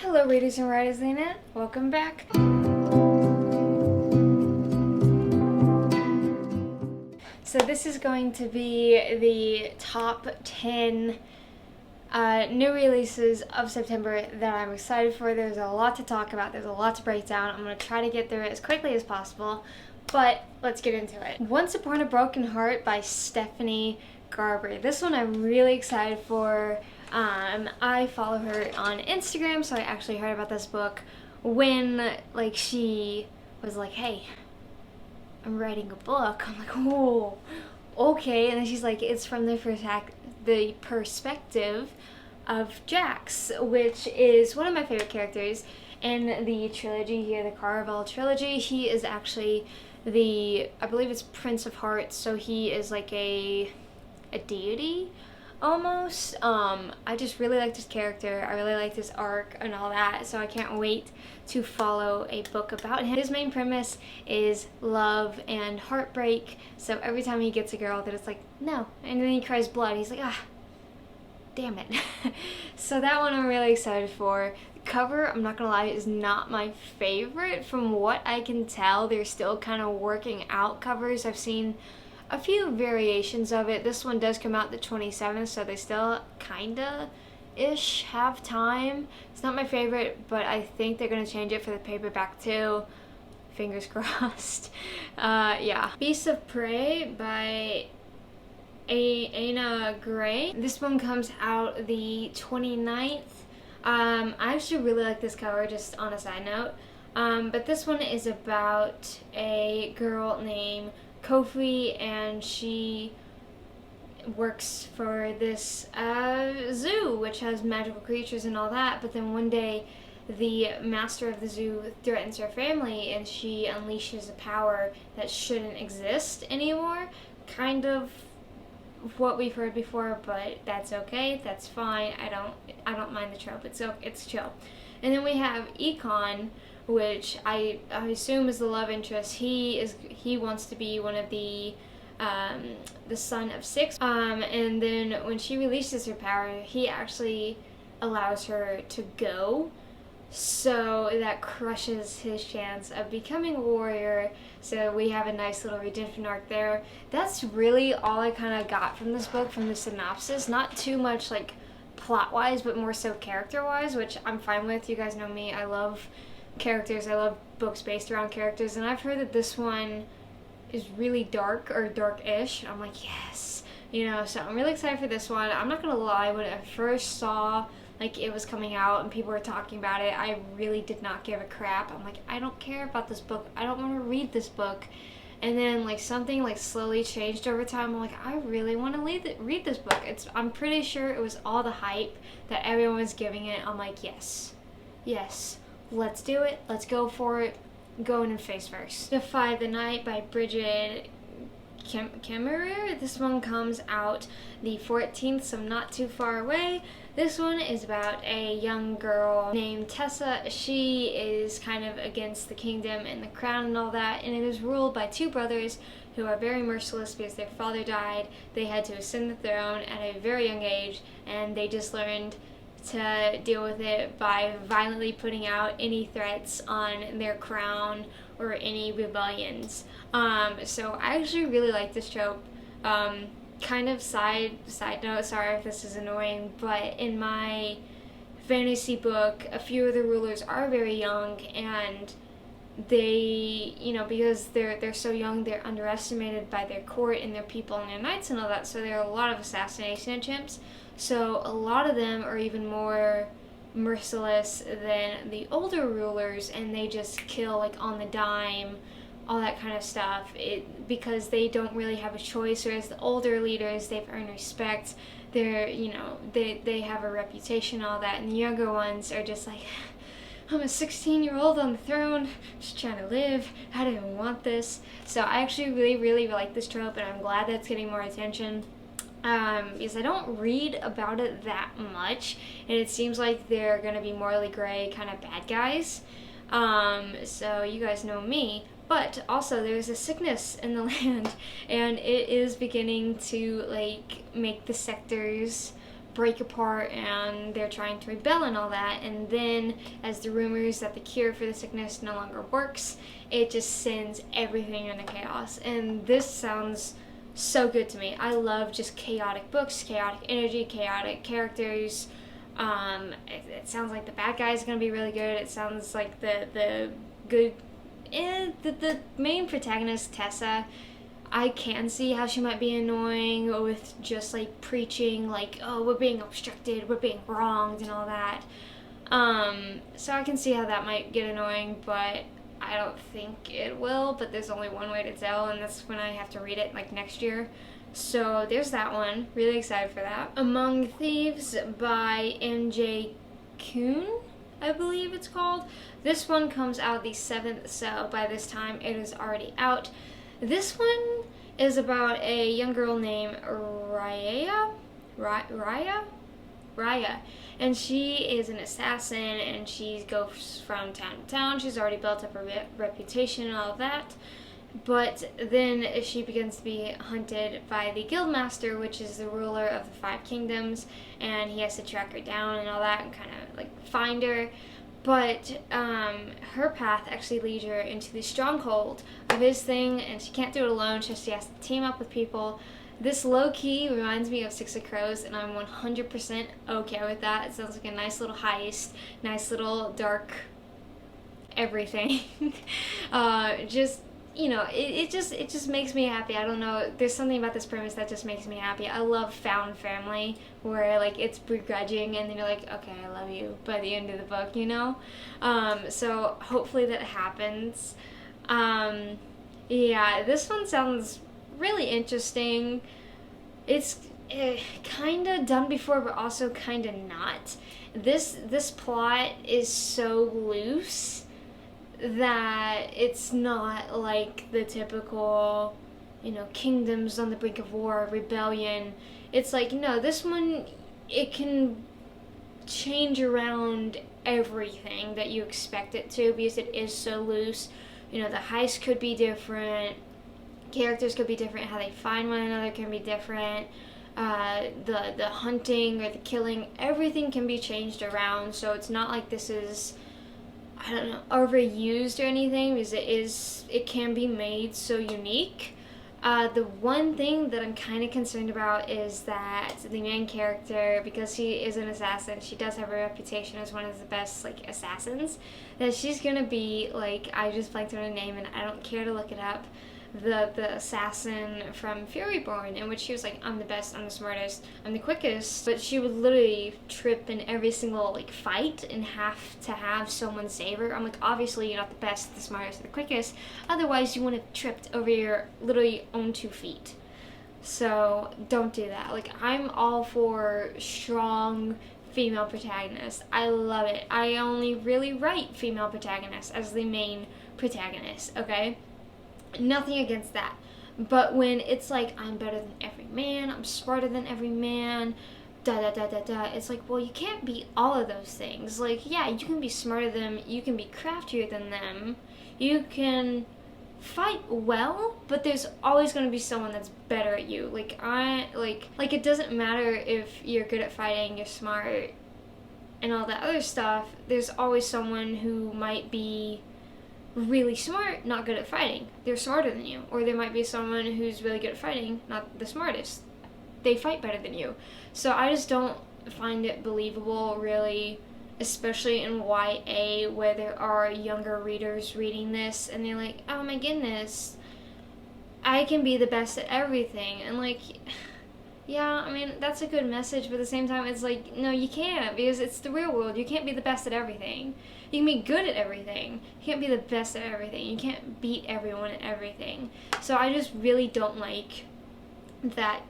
Hello readers and writers of the internet, welcome back. So this is going to be the top 10 new releases of September that I'm excited for. There's a lot to talk about, there's a lot to break down. I'm going to try to get through it as quickly as possible, but let's get into it. Once Upon a Broken Heart by Stephanie Garber. This one I'm really excited for. I follow her on Instagram, so I actually heard about this book when she was like, hey, I'm writing a book. I'm like, oh, okay. And then she's like, it's from the perspective of Jax, which is one of my favorite characters in the trilogy here, the Caraval trilogy. He is actually I believe it's Prince of Hearts, so he is like a deity almost. I just really liked his character. I really liked his arc and all that, so I can't wait to follow a book about him. His main premise is love and heartbreak, so every time he gets a girl that it's like, no, and then he cries blood, he's like, damn it. So that one I'm really excited for. The cover, I'm not gonna lie, is not my favorite. From what I can tell, they're still kind of working out covers. I've seen a few variations of it. This one does come out the 27th, so they still kinda-ish have time. It's not my favorite, but I think they're gonna change it for the paperback too. Fingers crossed. Yeah. Beasts of Prey by Anna Gray. This one comes out the 29th. I actually really like this cover, just on a side note. But this one is about a girl named Kofi, and she works for this zoo which has magical creatures and all that, but then one day the master of the zoo threatens her family and she unleashes a power that shouldn't exist anymore. Kind of what we've heard before, but that's okay, that's fine. I don't mind the trope. It's chill. And then we have Econ, which I assume is the love interest. He wants to be one of the son of six. And then when she releases her power, he actually allows her to go. So that crushes his chance of becoming a warrior. So we have a nice little redemption arc there. That's really all I kind of got from this book, from the synopsis. Not too much like plot-wise, but more so character-wise, which I'm fine with. You guys know me. I love characters. I love books based around characters, and I've heard that this one is really dark, or dark-ish. I'm like, yes, so I'm really excited for this one. I'm not gonna lie, when I first saw it was coming out and people were talking about it, I really did not give a crap. I'm like, I don't care about this book, I don't want to read this book. And then something slowly changed over time. I'm like, I really want to read this book. I'm pretty sure it was all the hype that everyone was giving it. I'm like, yes, let's do it. Let's go for it. Going in face first. Defy the Night by Bridget Kemmerer. This one comes out the 14th, so not too far away. This one is about a young girl named Tessa. She is kind of against the kingdom and the crown and all that, and it is ruled by two brothers who are very merciless because their father died. They had to ascend the throne at a very young age, and they just learned to deal with it by violently putting out any threats on their crown or any rebellions. So I actually really like this trope. Kind of side note, sorry if this is annoying, but in my fantasy book, a few of the rulers are very young, and they, because they're so young, they're underestimated by their court and their people and their knights and all that, so there are a lot of assassination attempts. So a lot of them are even more merciless than the older rulers, and they just kill on the dime, all that kind of stuff, because they don't really have a choice. Whereas the older leaders, they've earned respect, they're, they have a reputation, all that, and the younger ones are just like, I'm a 16-year-old on the throne, just trying to live, I didn't want this. So I actually really like this trope, and I'm glad that it's getting more attention. Because I don't read about it that much, and it seems like they're gonna be morally gray kind of bad guys. So you guys know me, but also there's a sickness in the land, and it is beginning to make the sectors break apart and they're trying to rebel and all that. And then as the rumors that the cure for the sickness no longer works, it just sends everything into chaos. And this sounds so good to me. I love just chaotic books, chaotic energy, chaotic characters. It sounds like the bad guy is going to be really good. It sounds like the good, the main protagonist, Tessa, I can see how she might be annoying with just like preaching like, oh, we're being obstructed, we're being wronged and all that. So I can see how that might get annoying, but I don't think it will. But there's only one way to tell, and that's when I have to read it like next year. So there's that one. Really excited for that. Among Thieves by MJ Kuhn, I believe it's called. This one comes out the 7th, so by this time it is already out. This one is about a young girl named Raya, and she is an assassin, and she goes from town to town. She's already built up a reputation and all of that, but then she begins to be hunted by the Guildmaster, which is the ruler of the 5 kingdoms, and he has to track her down and all that and kind of like find her. But her path actually leads her into the stronghold of his thing, and she can't do it alone, so she has to team up with people. This low-key reminds me of Six of Crows, and I'm 100% okay with that. It sounds like a nice little heist, nice little dark everything. Just, you know, it just makes me happy. I don't know, there's something about this premise that just makes me happy. I love found family, where like it's begrudging and then you're like, okay, I love you by the end of the book, you know? So hopefully that happens. Yeah, this one sounds really interesting. It's kind of done before, but also kind of not. This plot is so loose that it's not like the typical, you know, kingdoms on the brink of war, rebellion. It's like, no, this one, it can change around everything that you expect it to because it is so loose. You know, the heist could be different, characters could be different, how they find one another can be different, the hunting or the killing, everything can be changed around, so it's not like this is, I don't know, overused or anything, because it can be made so unique. The one thing that I'm kind of concerned about is that the main character, because she is an assassin, she does have a reputation as one of the best, like, assassins, that she's gonna be, like, I just blanked on her name and I don't care to look it up, the assassin from Furyborn, in which she was like, I'm the best, I'm the smartest, I'm the quickest, but she would literally trip in every single like fight and have to have someone save her. I'm like, obviously you're not the best, the smartest, or the quickest, otherwise you wouldn't have tripped over your literally own 2 feet. So don't do that. Like, I'm all for strong female protagonists. I love it. I only really write female protagonists as the main protagonist, okay? Nothing against that. But when it's like, I'm better than every man, I'm smarter than every man, it's like, well, you can't be all of those things. Like, yeah, you can be smarter than them, you can be craftier than them, you can fight well, but there's always going to be someone that's better at you. Like, it doesn't matter if you're good at fighting, you're smart, and all that other stuff, there's always someone who might be really smart, not good at fighting. They're smarter than you. Or there might be someone who's really good at fighting, not the smartest. They fight better than you. So I just don't find it believable, really, especially in YA, where there are younger readers reading this, and they're like, oh my goodness, I can be the best at everything. And like, yeah, I mean, that's a good message, but at the same time, it's like, no, you can't, because it's the real world. You can't be the best at everything. You can be good at everything. You can't be the best at everything. You can't beat everyone at everything. So I just really don't like that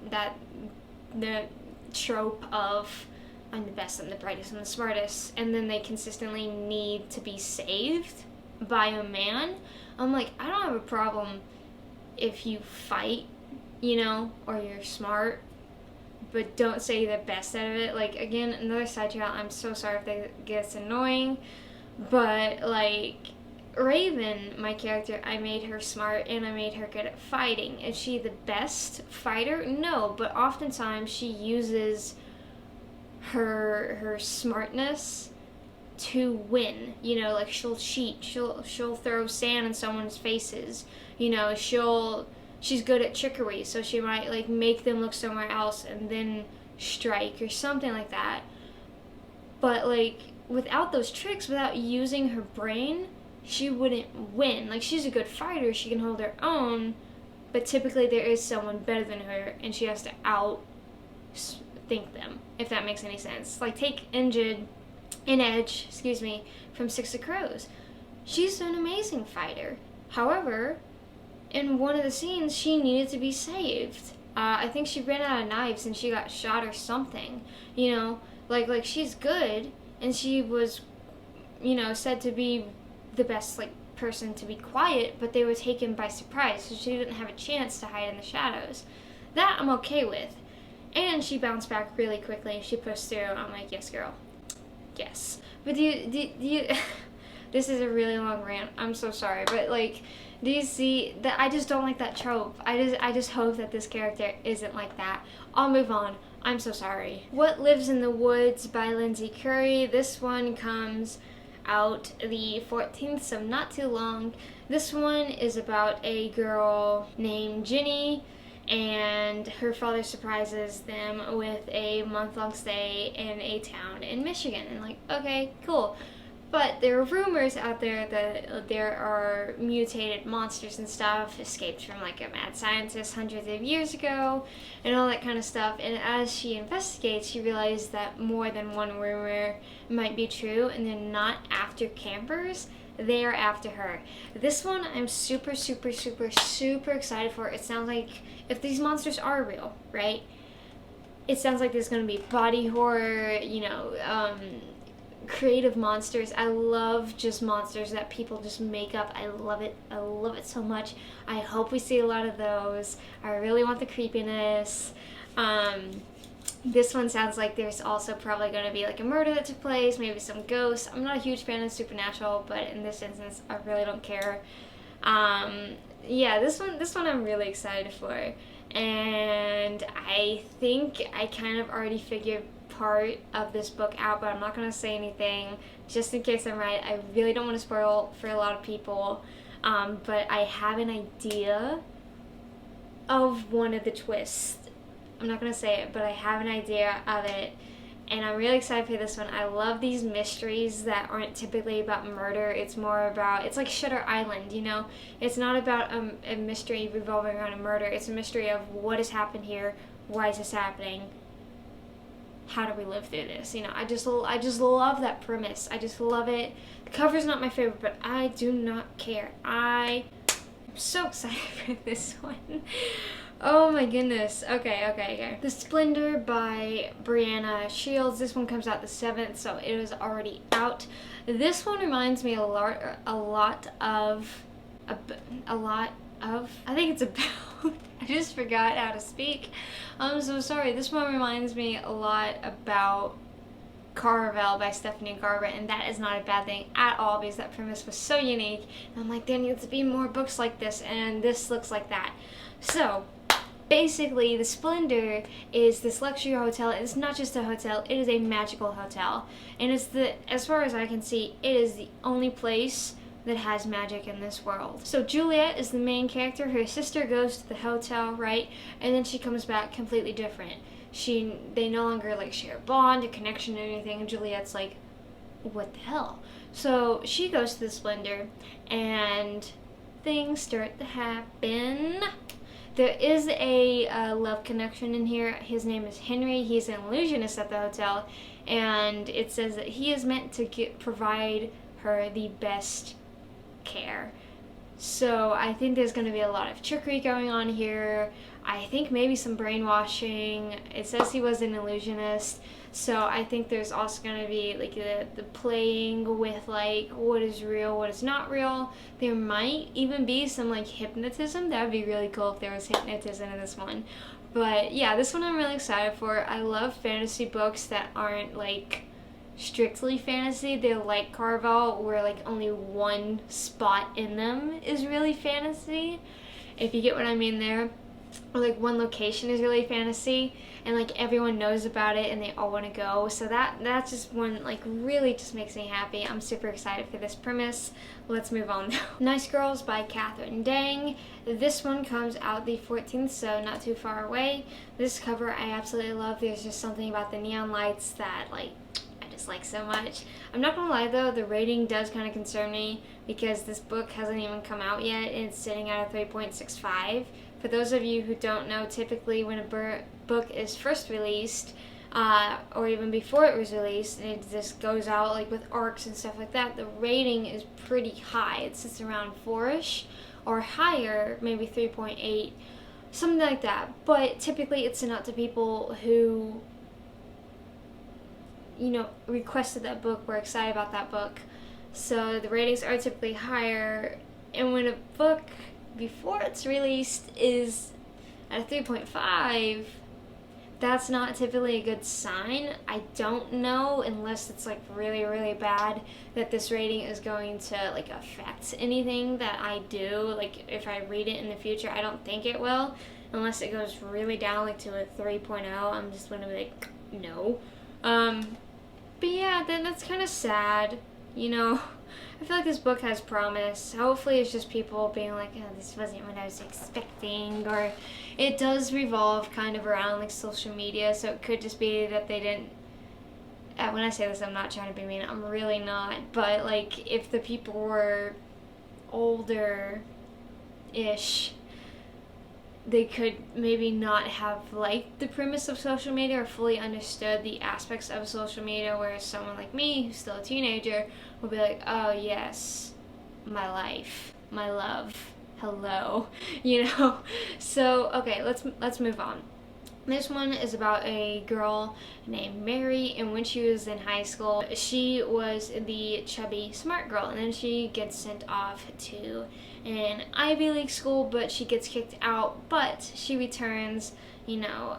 the trope of I'm the best, I'm the brightest, I'm the smartest, and then they consistently need to be saved by a man. I'm like, I don't have a problem if you fight, you know, or you're smart, but don't say you're the best out of it. Like, again, another side channel, I'm so sorry if that gets annoying, but, like, Raven, my character, I made her smart and I made her good at fighting. Is she the best fighter? No, but oftentimes she uses her smartness to win. You know, like she'll cheat, she'll throw sand in someone's faces. You know, she's good at trickery, so she might like make them look somewhere else and then strike or something like that. But like without those tricks, without using her brain, she wouldn't win. Like she's a good fighter, she can hold her own, but typically there is someone better than her and she has to outthink them, if that makes any sense. Like take Edge, from Six of Crows. She's an amazing fighter. However, in one of the scenes, she needed to be saved. I think she ran out of knives and she got shot or something. You know, like she's good, and she was, you know, said to be the best like person to be quiet, but they were taken by surprise, so she didn't have a chance to hide in the shadows. That I'm okay with. And she bounced back really quickly. She pushed through. I'm like, yes, girl. Yes. But do you this is a really long rant. I'm so sorry, but like, do you see that? I just don't like that trope. I just hope that this character isn't like that. I'll move on. I'm so sorry. What Lives in the Woods by Lindsay Curry. This one comes out the 14th, so not too long. This one is about a girl named Ginny, and her father surprises them with a month-long stay in a town in Michigan. And like, okay, cool. But there are rumors out there that there are mutated monsters and stuff escaped from like a mad scientist hundreds of years ago and all that kind of stuff. And as she investigates, she realizes that more than one rumor might be true, and they're not after campers. They are after her. This one I'm super excited for. It sounds like, if these monsters are real, right? It sounds like there's going to be body horror, you know, creative monsters. I love just monsters that people just make up. I love it. I love it so much. I hope we see a lot of those. I really want the creepiness. This one sounds like there's also probably going to be like a murder that took place, maybe some ghosts. I'm not a huge fan of supernatural, but in this instance, I really don't care. Yeah, this one I'm really excited for. And I think I kind of already figured part of this book out, but I'm not going to say anything just in case I'm right. I really don't want to spoil for a lot of people, but I have an idea of one of the twists. I'm not going to say it, but I have an idea of it, and I'm really excited for this one. I love these mysteries that aren't typically about murder. It's more about, it's like Shutter Island, you know? It's not about a mystery revolving around a murder. It's a mystery of what has happened here, why is this happening, how do we live through this? You know, I just love that premise. I just love it. The cover's not my favorite, but I do not care. I am so excited for this one. Oh my goodness. Okay. The Splendor by Brianna Shields. This one comes out the 7th, so it is already out. This one reminds me a lot of, I think it's about, I just forgot how to speak. I'm so sorry. This one reminds me a lot about Caravel by Stephanie Garber, and that is not a bad thing at all because that premise was so unique. And I'm like, there needs to be more books like this, and this looks like that. So, basically, the Splendor is this luxury hotel. It's not just a hotel, it is a magical hotel. And it's as far as I can see, it is the only place that has magic in this world. So Juliet is the main character. Her sister goes to the hotel, right? And then she comes back completely different. They no longer like share a bond, a connection, or anything. And Juliet's like, what the hell? So she goes to the Splendor, and things start to happen. There is a love connection in here. His name is Henry. He's an illusionist at the hotel, and it says that he is meant to provide her the best care. So I think there's going to be a lot of trickery going on here. I think maybe some brainwashing. It says he was an illusionist, so I think there's also going to be like the playing with like what is real, what is not real. There might even be some like hypnotism. That would be really cool if there was hypnotism in this one. But yeah, this one I'm really excited for. I love fantasy books that aren't like strictly fantasy. They're like Caravel, where like only one spot in them is really fantasy, if you get what I mean there. or like one location is really fantasy and like everyone knows about it and they all want to go. So that's just one like really just makes me happy. I'm super excited for this premise. Let's move on now. Nice Girls by Catherine Dang. This one comes out the 14th, so not too far away. This cover I absolutely love. There's just something about the neon lights that like I just like so much. I'm not gonna lie though, the rating does kind of concern me because this book hasn't even come out yet and it's sitting at a 3.65. For those of you who don't know, typically when a book is first released, or even before it was released, and it just goes out like with arcs and stuff like that, the rating is pretty high. It sits around 4-ish or higher, maybe 3.8, something like that. But typically it's sent out to people who, you know, requested that book, were excited about that book. So the ratings are typically higher, and when a book before it's released is at a 3.5, that's not typically a good sign. I don't know, unless it's like really, really bad, that this rating is going to like affect anything that I do. Like if I read it in the future, I don't think it will, unless it goes really down like to a 3.0. I'm just gonna be like, no. But yeah, then that's kind of sad, you know. I feel like this book has promise. Hopefully it's just people being like, oh, this wasn't what I was expecting, or it does revolve kind of around like social media, so it could just be that they didn't, when I say this, I'm not trying to be mean, I'm really not, but like if the people were older-ish, they could maybe not have liked the premise of social media or fully understood the aspects of social media, whereas someone like me, who's still a teenager, will be like, oh yes, my life, my love, hello, you know? So, okay, let's move on. This one is about a girl named Mary, and when she was in high school, she was the chubby smart girl, and then she gets sent off to an Ivy League school, but she gets kicked out, but she returns, you know,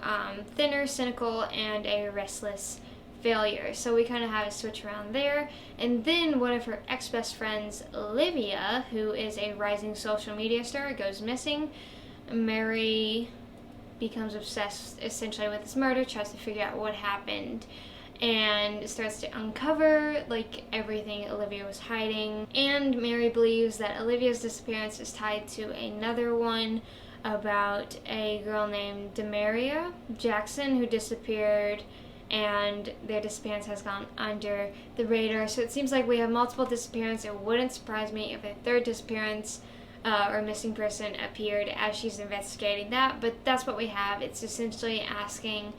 thinner, cynical, and a restless failure. So we kind of have a switch around there. And then one of her ex-best friends, Olivia, who is a rising social media star, goes missing. Mary becomes obsessed essentially with this murder, tries to figure out what happened, and starts to uncover like everything Olivia was hiding. And Mary believes that Olivia's disappearance is tied to another one about a girl named Demaria Jackson who disappeared, and their disappearance has gone under the radar. So it seems like we have multiple disappearances. It wouldn't surprise me if a third disappearance or missing person appeared as she's investigating that, but that's what we have. It's essentially asking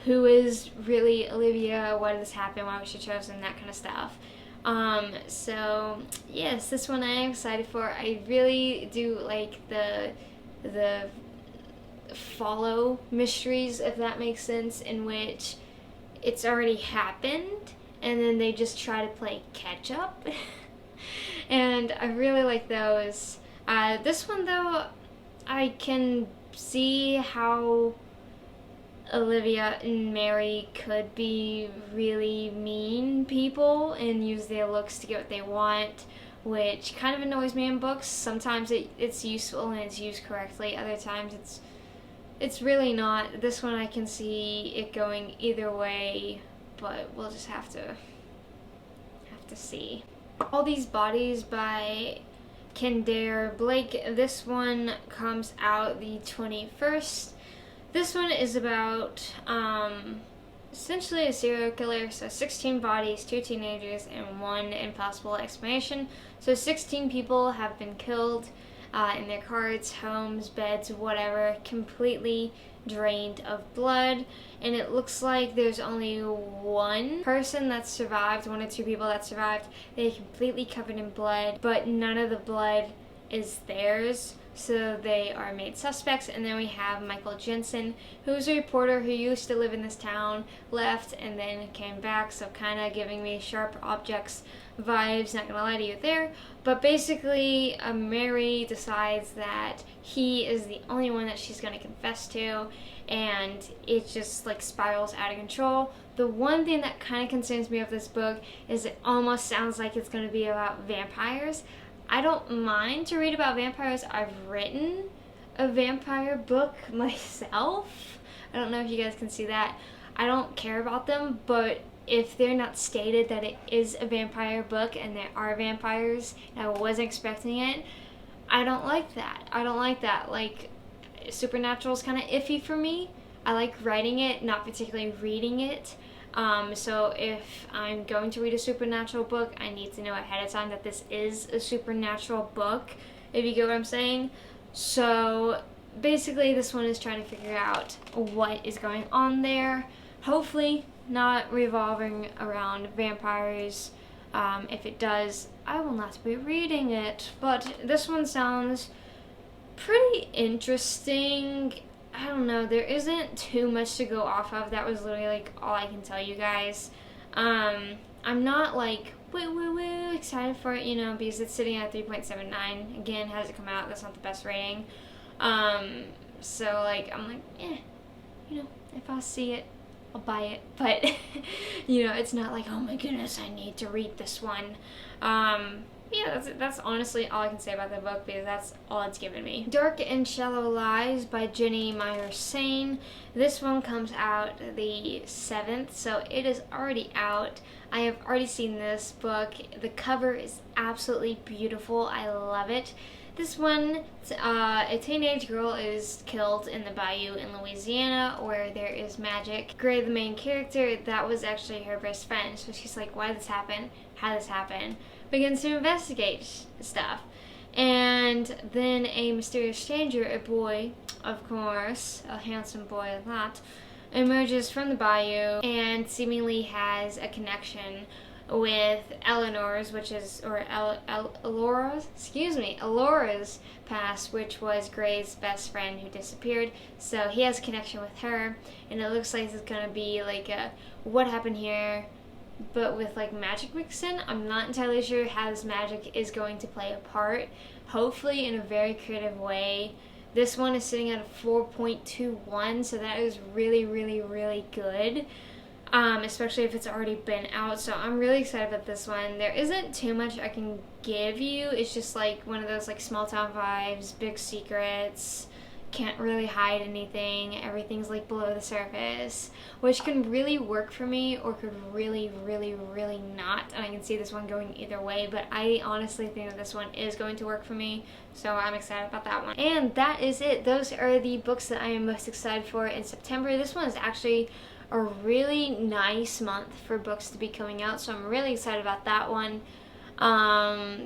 who is really Olivia, why did this happen, why was she chosen, that kind of stuff. So yes, this one I am excited for. I really do like the follow mysteries, if that makes sense, in which it's already happened and then they just try to play catch up. And I really like those. This one though, I can see how Olivia and Mary could be really mean people and use their looks to get what they want, which kind of annoys me in books. Sometimes it's useful and it's used correctly, other times it's really not. This one I can see it going either way, but we'll just have to see. All These Bodies by Kendare Blake. This one comes out the 21st. This one is about essentially a serial killer. So 16 bodies, 2 teenagers, and 1 impossible explanation. So 16 people have been killed in their cars, homes, beds, whatever, completely drained of blood. And it looks like there's only one person that survived, 1 or 2 people that survived. They're completely covered in blood, but none of the blood is theirs, so they are made suspects. And then we have Michael Jensen, who's a reporter who used to live in this town, left, and then came back, so kind of giving me Sharp Objects vibes, not gonna lie to you there. But basically, Mary decides that he is the only one that she's gonna confess to, and it just like spirals out of control. The one thing that kind of concerns me of this book is it almost sounds like it's gonna be about vampires. I don't mind to read about vampires. I've written a vampire book myself. I don't know if you guys can see that. I don't care about them, but if they're not stated that it is a vampire book and there are vampires and I wasn't expecting it, I don't like that. I don't like that. Like, supernatural is kind of iffy for me. I like writing it, not particularly reading it. So if I'm going to read a supernatural book, I need to know ahead of time that this is a supernatural book, if you get what I'm saying. So basically this one is trying to figure out what is going on there. Hopefully not revolving around vampires. If it does, I will not be reading it. But this one sounds pretty interesting. I don't know, there isn't too much to go off of. That was literally like all I can tell you guys. I'm not like woo excited for it, you know, because it's sitting at 3.79. Again, has it come out? That's not the best rating. So like I'm like, you know, if I see it, I'll buy it. But you know, it's not like, oh my goodness, I need to read this one. Yeah, that's honestly all I can say about the book, because that's all it's given me. Dark and Shallow Lies by Jenny Myers-Sain. This one comes out the 7th, so it is already out. I have already seen this book. The cover is absolutely beautiful. I love it. This one, a teenage girl is killed in the bayou in Louisiana where there is magic. Gray, the main character, that was actually her best friend. So she's like, why did this happen? How did this happen? Begins to investigate stuff. And then a mysterious stranger, a boy, of course, a handsome boy at that, emerges from the bayou and seemingly has a connection with Eleanor's, Alora's past, which was Gray's best friend who disappeared. So he has a connection with her, and it looks like it's gonna be like a what happened here, but with like magic mixed in. I'm not entirely sure how this magic is going to play a part. Hopefully in a very creative way. This one is sitting at a 4.21, so that is really, really, really good. Especially if it's already been out. So I'm really excited about this one. There isn't too much I can give you. It's just like one of those like small town vibes, big secrets, can't really hide anything, everything's like below the surface, which can really work for me or could really, really, really not. And I can see this one going either way, but I honestly think that this one is going to work for me, so I'm excited about that one. And that is it. Those are the books that I am most excited for in September. This one is actually a really nice month for books to be coming out, so I'm really excited about that one.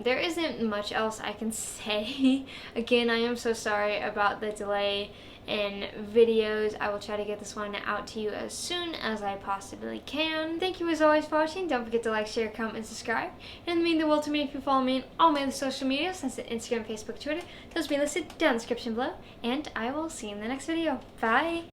There isn't much else I can say. Again, I am so sorry about the delay in videos. I will try to get this one out to you as soon as I possibly can. Thank you as always for watching. Don't forget to like, share, comment, and subscribe. And it means the world to me if you follow me on all my other social media, such as Instagram, Facebook, Twitter. Those will be listed down in the description below. And I will see you in the next video. Bye!